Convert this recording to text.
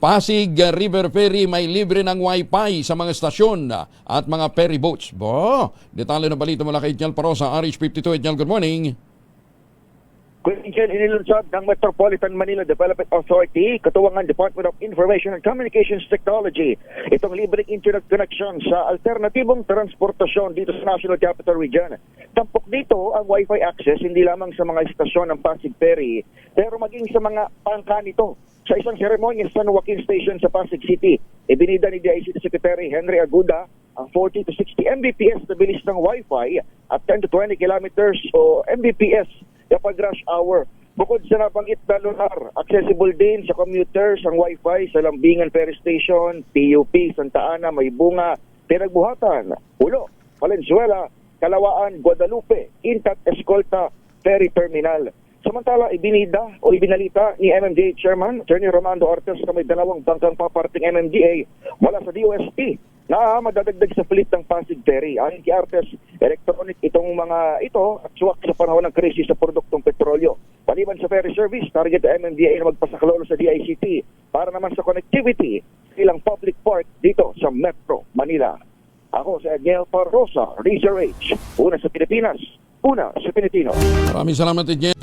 Pasig River Ferry may libre ng wifi sa mga stasyon at mga ferry boats. Detalye ng balita mula kay Ednel Parosa, RH52. Ednel, good morning. Kuya, inilunsad ng Metropolitan Manila Development Authority, katuwangan Department of Information and Communications Technology, itong libreng internet connection sa alternatibong transportasyon dito sa National Capital Region. Tampok dito ang Wi-Fi access hindi lamang sa mga istasyon ng Pasig Ferry, pero maging sa mga pangka nito. Sa isang seremonya sa San Joaquin Station sa Pasig City, ibinida ni DICT Secretary Henry Aguda ang 40 to 60 Mbps na bilis ng Wi-Fi at 10 to 20 kilometers o Mbps kapag rush hour. Bukod sa nabanggit na lunar, accessible din sa commuters ang Wi-Fi sa Lambingan Ferry Station, PUP, Santa Ana, Maybunga, Pinagbuhatan, Pulo, Valenzuela, Calawaan, Guadalupe, Intat, Escolta, Ferry Terminal. Samantala, ibinalita ni MMDA Chairman Attorney Romando Ortiz na may dalawang bangkang paparting MMDA wala sa DOST na madadagdag sa fleet ng Pasig Ferry. Ayon kay Artes, electronic itong mga ito at suwak sa panahon ng krisis sa produktong petrolyo. Paliban sa ferry service, target ng MMDA na magpasaklolo sa DICT para naman sa connectivity ilang public park dito sa Metro Manila. Ako si Ednel Parosa, Razor H. Una sa Pilipinas, una sa Pilipino. Maraming salamat, Ednel.